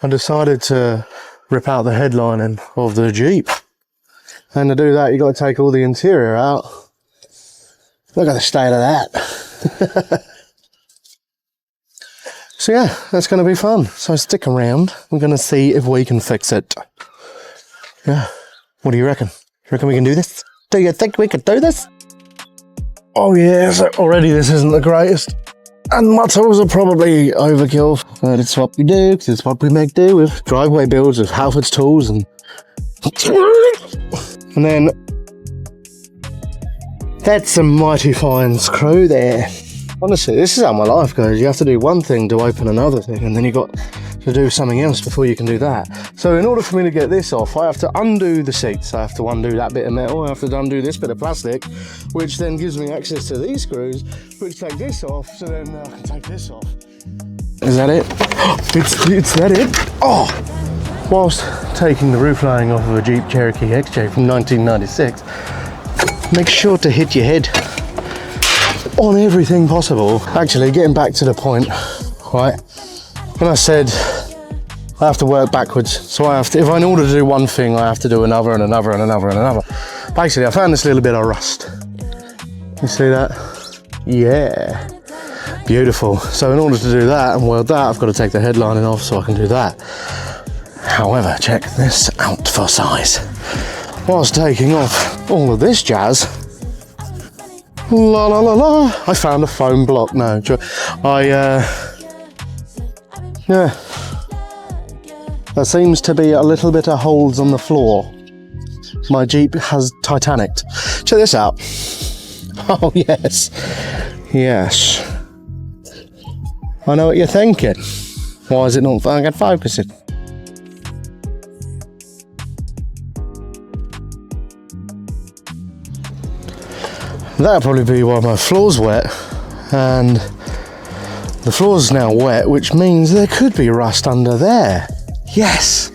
I decided to rip out the headlining of the Jeep. And to do that, you've got to take all the interior out. Look at the state of that. So yeah, that's going to be fun. So stick around. We're going to see if we can fix it. Yeah. What do you reckon? You reckon we can do this? Do you think we could do this? Oh yeah, so already this isn't the greatest. And my tools are probably overkill. But it's what we do, because it's what we make do with driveway builds with Halford's tools and... And then... That's some mighty fine screw there. Honestly, this is how my life goes. You have to do one thing to open another thing, and then you've got to do something else before you can do that. So in order for me to get this off, I have to undo the seats. I have to undo that bit of metal. I have to undo this bit of plastic, which then gives me access to these screws, which take this off, so then I can take this off. Is that it? It's that it? Oh! Whilst taking the roof lining off of a Jeep Cherokee XJ from 1996, make sure to hit your head on everything possible. Actually, getting back to the point, right? When I said I have to work backwards, so I have to, if in order to do one thing, I have to do another and another and another and another. Basically, I found this little bit of rust. You see that? Yeah. Beautiful. So in order to do that and weld that, I've got to take the headlining off so I can do that. However, check this out for size. Whilst taking off all of this jazz, la la la la, I found a foam block. No, yeah, there seems to be a little bit of holes on the floor. My Jeep has Titanicked. Check this out. Oh yes, yes. I know what you're thinking. Why is it not fucking focusing? That'll probably be why my floor's wet, and the floor's now wet, which means there could be rust under there. Yes!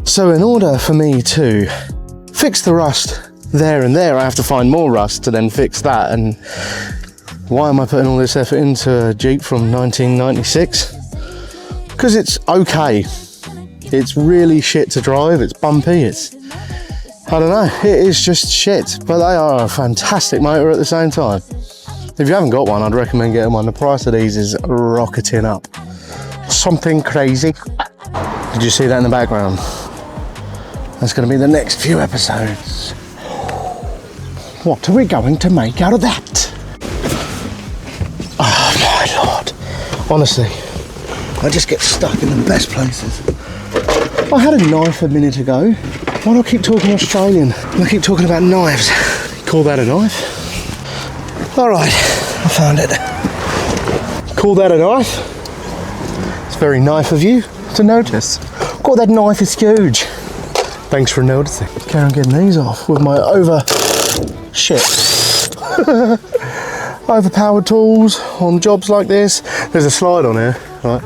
So in order for me to fix the rust there and there, I have to find more rust to then fix that. And why am I putting all this effort into a Jeep from 1996? Because it's okay. It's really shit to drive, it's bumpy, I don't know, it is just shit, but they are a fantastic motor at the same time. If you haven't got one, I'd recommend getting one. The price of these is rocketing up. Something crazy. Did you see that in the background? That's going to be the next few episodes. What are we going to make out of that? Oh my lord. Honestly, I just get stuck in the best places. I had a knife a minute ago. Why do I keep talking Australian? I keep talking about knives. Call that a knife? Alright, I found it. Call that a knife? It's very nice of you to notice. God, that knife is huge. Thanks for noticing. Carry on getting these off with my overpowered tools on jobs like this. There's a slide on here, right?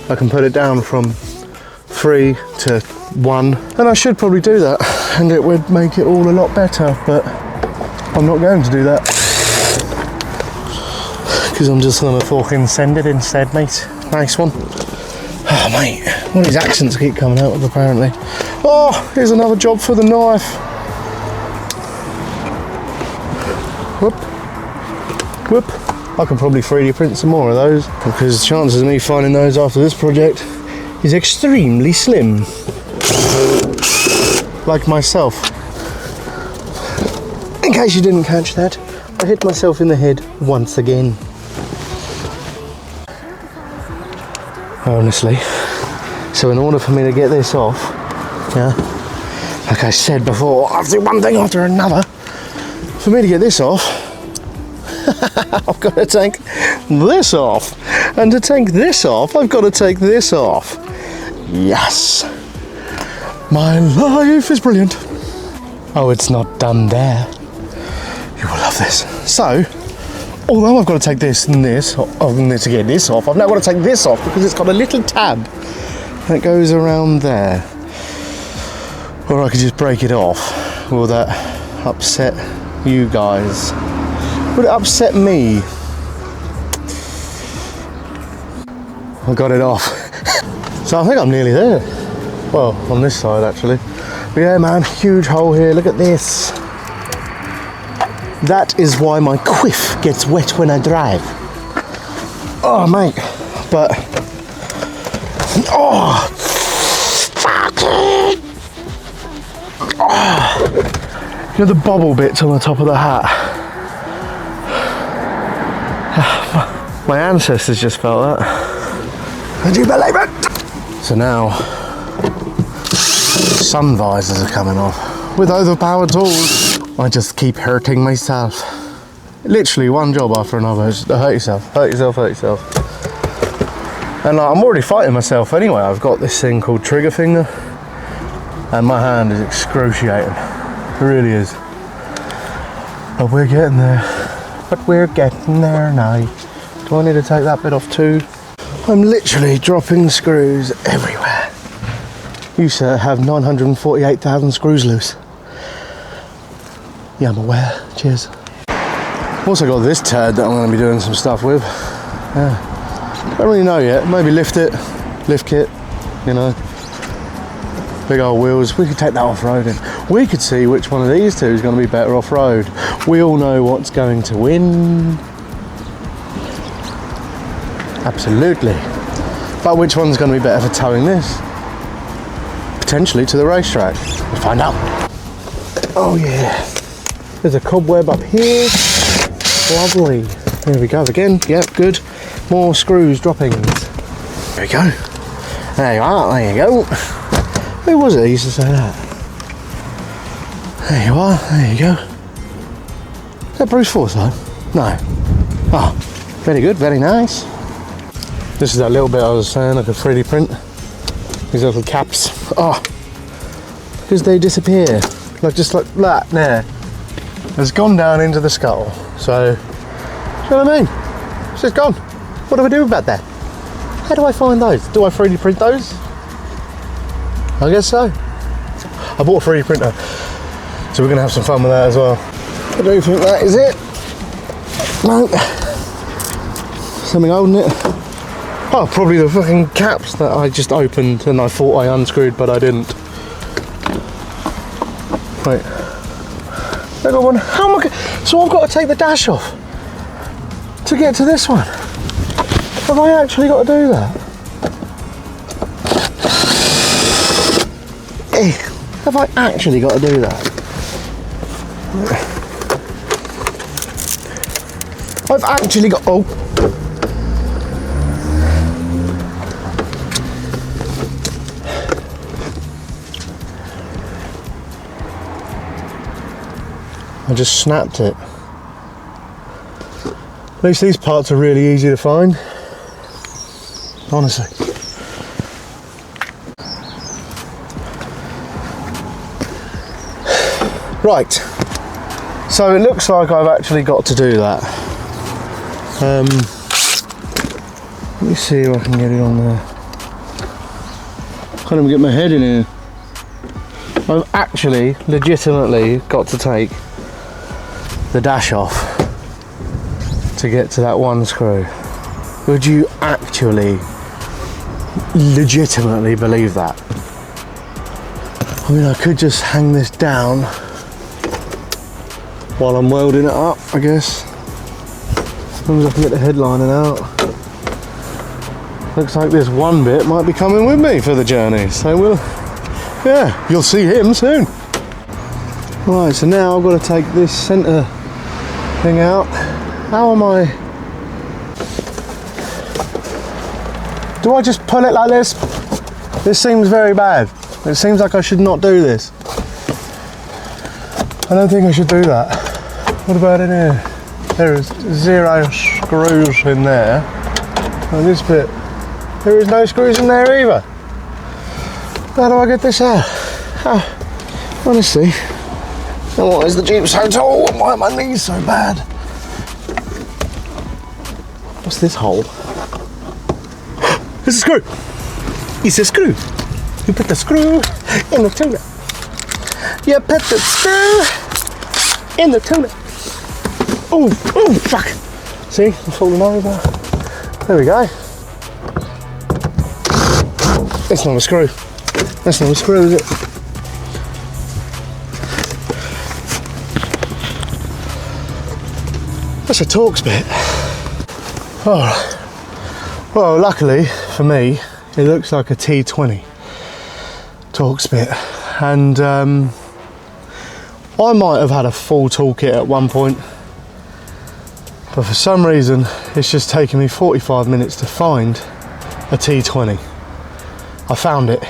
I can put it down from 3 to 1, and I should probably do that, and it would make it all a lot better, but I'm not going to do that because I'm just gonna fucking send it instead, mate. Nice one. Oh mate, all these accents keep coming out of apparently. Oh, here's another job for the knife. Whoop, whoop. I can probably 3D print some more of those, because the chances of me finding those after this project is extremely slim. Like myself. In case you didn't catch that, I hit myself in the head once again. Honestly. So in order for me to get this off, yeah, like I said before, I have to do one thing after another. For me to get this off, I've got to take this off. And to take this off, I've got to take this off. Yes. My life is brilliant. Oh, it's not done there. You will love this. So, although I've got to take this and this, to get this off, I've now got to take this off because it's got a little tab that goes around there. Or I could just break it off. Will that upset you guys? Would it upset me? I got it off. So I think I'm nearly there. Well, on this side actually. But yeah man, huge hole here, look at this. That is why my quiff gets wet when I drive. Oh mate, but, oh, fuck it. Oh, you know the bobble bits on the top of the hat? My ancestors just felt that. Would you believe it? So now, sun visors are coming off with overpowered tools. I just keep hurting myself. Literally one job after another. Just hurt yourself, hurt yourself, hurt yourself. And I'm already fighting myself anyway. I've got this thing called trigger finger, and my hand is excruciating. It really is. But we're getting there. But we're getting there now. Do I need to take that bit off too? I'm literally dropping screws everywhere. Used to have 948,000 screws loose. Yeah, I'm aware. Cheers. Also got this turd that I'm going to be doing some stuff with. Yeah. Don't really know yet. Maybe lift it, lift kit, you know. Big old wheels. We could take that off-roading. We could see which one of these two is going to be better off-road. We all know what's going to win. Absolutely. But which one's going to be better for towing this? Potentially to the racetrack. We'll find out. Oh yeah. There's a cobweb up here. Lovely. There we go again. Yep, good. More screws droppings. There we go. There you are. There you go. Who was it that used to say that? There you are. There you go. Is that Bruce Forsyth? No. Oh, very good. Very nice. This is that little bit I was saying, like a 3D print. These little caps. Oh, because they disappear. Like just like that there. It's gone down into the skull. So, you know what I mean? It's just gone. What do I do about that? How do I find those? Do I 3D print those? I guess so. I bought a 3D printer, so we're going to have some fun with that as well. I don't think that is it. No. Something holding it. Oh, probably the fucking caps that I just opened and I thought I unscrewed, but I didn't. Wait. I got one. How am I? So I've got to take the dash off to get to this one. Have I actually got to do that? Have I actually got to do that? I've actually got. Oh. I just snapped it. At least these parts are really easy to find. Honestly. Right. So it looks like I've actually got to do that. Let me see if I can get it on there. Can't even get my head in here. I've actually legitimately got to take the dash off to get to that one screw. Would you actually legitimately believe that? I mean, I could just hang this down while I'm welding it up, I guess. As long as I can get the headlining out. Looks like this one bit might be coming with me for the journey, so we'll, yeah, you'll see him soon. Right, so now I've got to take this centre thing out. How am I? Do I just pull it like this? This seems very bad. It seems like I should not do this. I don't think I should do that. What about in here? There is 0 screws in there. And this bit, there is no screws in there either. How do I get this out? Oh, honestly. And why is the Jeep so tall? And why are my knees so bad? What's this hole? It's a screw. It's a screw. You put the screw in the tuna. You put the screw in the tuna. Oh, oh, fuck. See, I'm falling over. There we go. That's not a screw. That's not a screw, is it? That's a Torx bit. Oh, well, luckily for me, it looks like a T20 Torx bit, and I might have had a full toolkit at one point, but for some reason, it's just taken me 45 minutes to find a T20. I found it,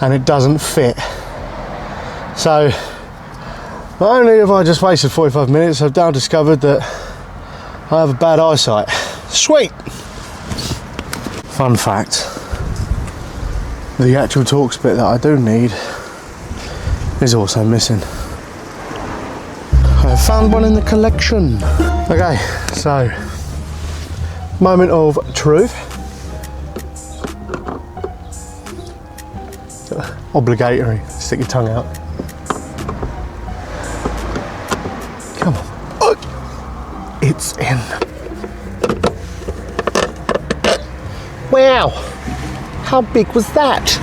and it doesn't fit. So, not only have I just wasted 45 minutes, I've now discovered that I have a bad eyesight. Sweet! Fun fact, the actual Torx bit that I do need is also missing. I found one in the collection. Okay, so, moment of truth. Obligatory, stick your tongue out. Come on. Oh, it's in. Wow, how big was that?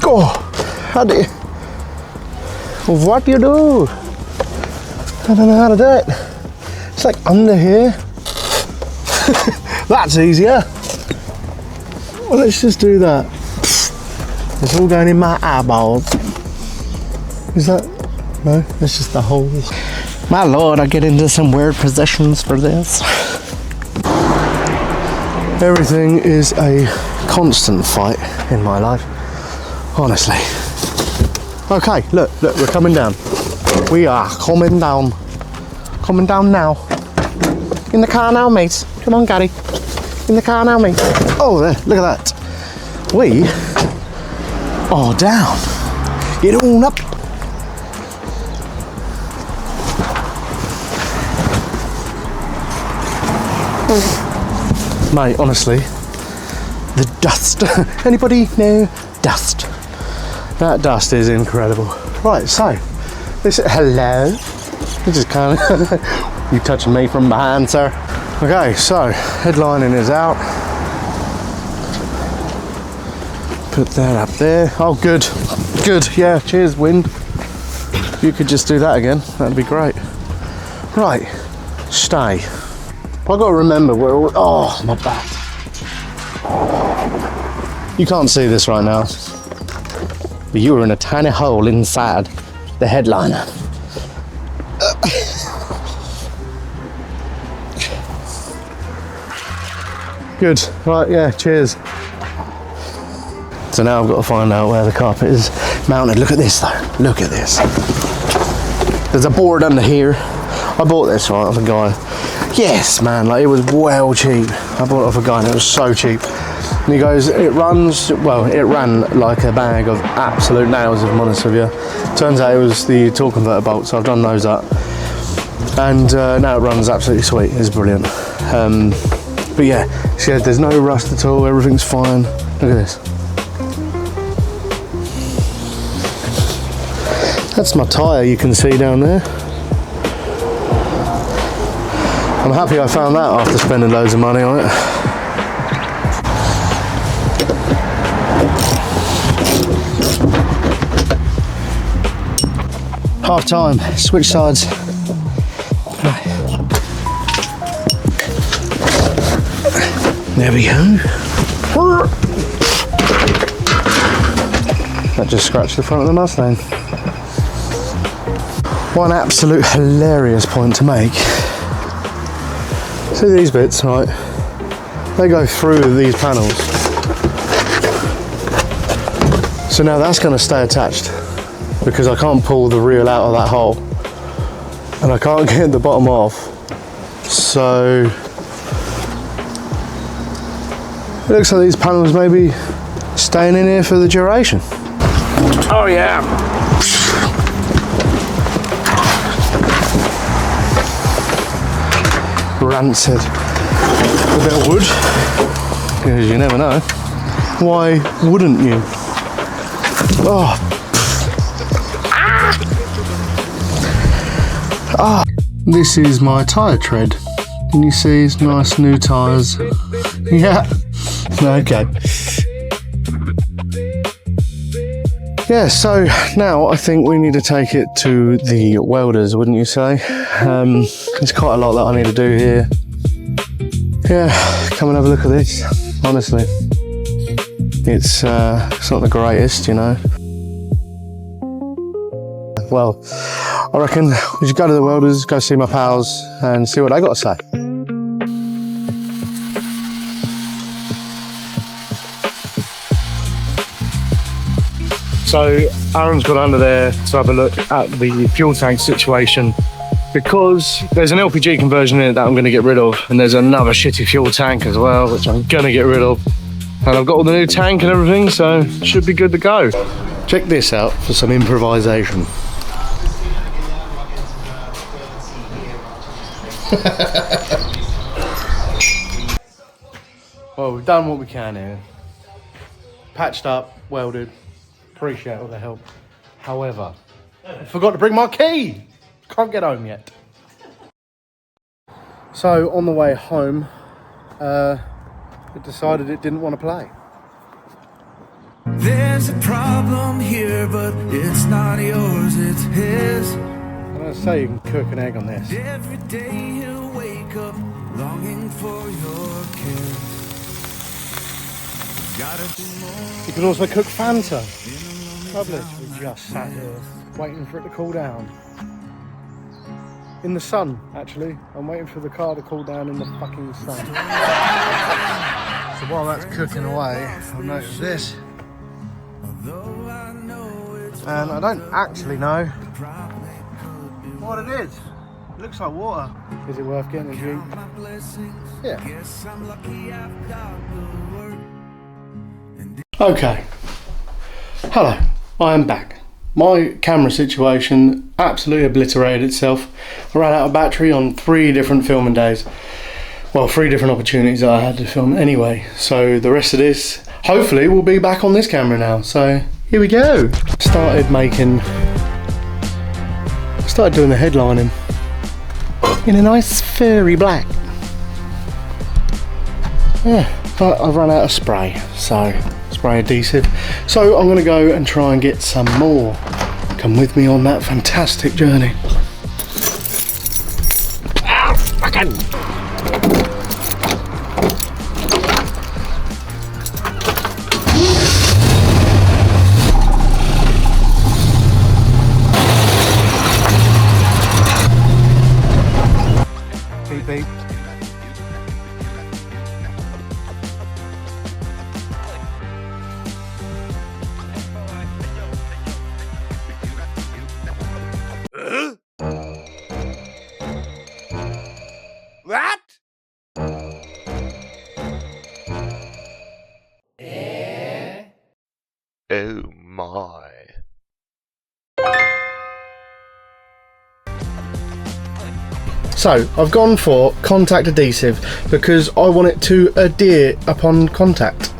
Oh, how do you, what do you do? I don't know how to do it. It's like under here. That's easier. Well, let's just do that. It's all going in my eyeballs. Is that? No, that's just the holes. My lord, I get into some weird positions for this. Everything is a constant fight in my life, honestly. Okay, look, we're coming down. We are coming down. Coming down now. In the car now, mate. Come on, Gary. In the car now, mate. Oh, there, look at that. We are down. Get on up. Mate, honestly, the dust. Anybody know dust? That dust is incredible. Right, so this. Hello. This is kind of you touching me from behind, sir. Okay, so headlining is out. Put that up there. Oh, good, good. Yeah, cheers, wind. If you could just do that again, that'd be great. Right, stay. I've got to remember where all, oh, my back. You can't see this right now, but you were in a tiny hole inside the headliner. Good, right, yeah, cheers. So now I've got to find out where the carpet is mounted. Look at this though, look at this. There's a board under here. I bought this right off a guy. Yes, man, like it was well cheap. I bought it off a guy and it was so cheap. And he goes, it runs, well, it ran like a bag of absolute nails, if I'm honest with you. Turns out it was the torque converter bolt, so I've done those up. And now it runs absolutely sweet, it's brilliant. But yeah, she said there's no rust at all, everything's fine. Look at this. That's my tyre you can see down there. I'm happy I found that after spending loads of money on it. Half time, switch sides. There we go. That just scratched the front of the Mustang. One absolute hilarious point to make. See these bits, right? They go through these panels. So now that's going to stay attached because I can't pull the reel out of that hole and I can't get the bottom off. So it looks like these panels may be staying in here for the duration. Oh yeah. Rancid. A bit of wood, because you never know. Why wouldn't you? Oh. Ah. This is my tyre tread Can you see his nice new tyres? Yeah. Okay. Yeah, so now I think we need to take it to the welders, wouldn't you say? There's quite a lot that I need to do here. Yeah, come and have a look at this, honestly. It's not the greatest, you know. Well, I reckon we should go to the welders, go see my pals and see what they got to say. So Aaron's gone under there to have a look at the fuel tank situation because there's an LPG conversion in it that I'm going to get rid of, and there's another shitty fuel tank as well which I'm going to get rid of, and I've got all the new tank and everything, so it should be good to go. Check this out for some improvisation. Well, we've done what we can here. Patched up, welded. Appreciate all the help. However, I forgot to bring my key. Can't get home yet. So on the way home, it decided it didn't want to play. There's a problem here, but it's not yours, it's his. I'm gonna say you can cook an egg on this. Every day he'll wake up longing for your kiss. Gotta do more. You can also cook Fanta. Rubbish. We just sat here waiting for it to cool down. In the sun, actually. I'm waiting for the car to cool down in the fucking sun. So while that's cooking away, I've noticed this. And I don't actually know what it is. It looks like water. Is it worth getting a drink? Yeah. Okay. Hello, I am back. My camera situation absolutely obliterated itself. I ran out of battery on 3 different filming days. Well, 3 different opportunities that I had to film anyway. So the rest of this, hopefully, will be back on this camera now. So here we go. Started doing the headlining in a nice furry black. Yeah, but I've run out of spray, so spray adhesive. So I'm gonna go and try and get some more. Come with me on that fantastic journey. Ah, fucking! Beep beep. What? Oh my. So I've gone for contact adhesive because I want it to adhere upon contact.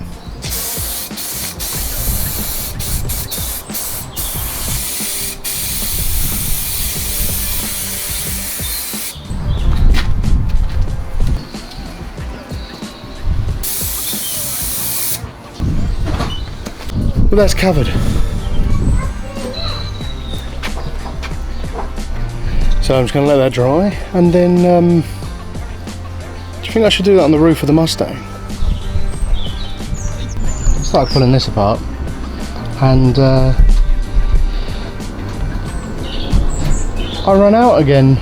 Well, that's covered. So I'm just going to let that dry, and then do you think I should do that on the roof of the Mustang? Start pulling this apart, and I run out again.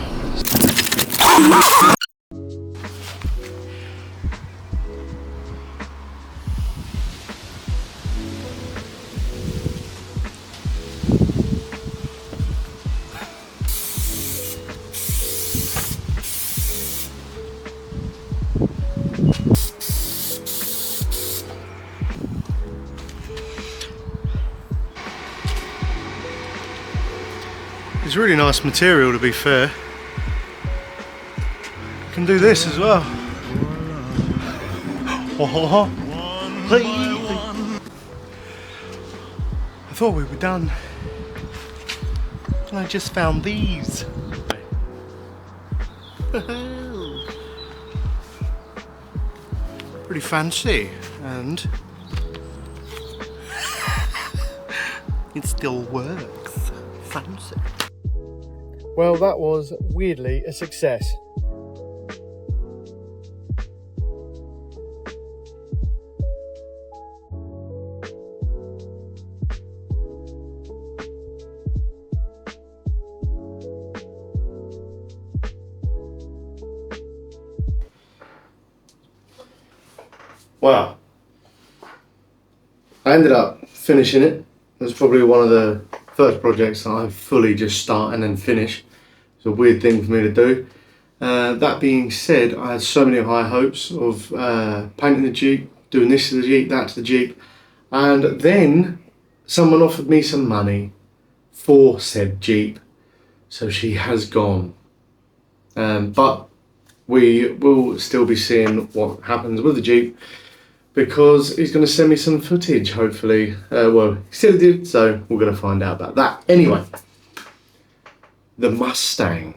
It's really nice material, to be fair. You can do this as well. I thought we were done, and I just found these. pretty fancy, and it still works. Fancy. Well, that was weirdly a success. Wow. I ended up finishing it. It was probably one of the first projects that I fully just start and then finish. It's a weird thing for me to do. That being said, I had so many high hopes of painting the Jeep, doing this to the Jeep, that to the Jeep, and then someone offered me some money for said Jeep, so she has gone. But we will still be seeing what happens with the Jeep, because he's going to send me some footage, hopefully. Well, he still did, so we're going to find out about that. Anyway, the Mustang.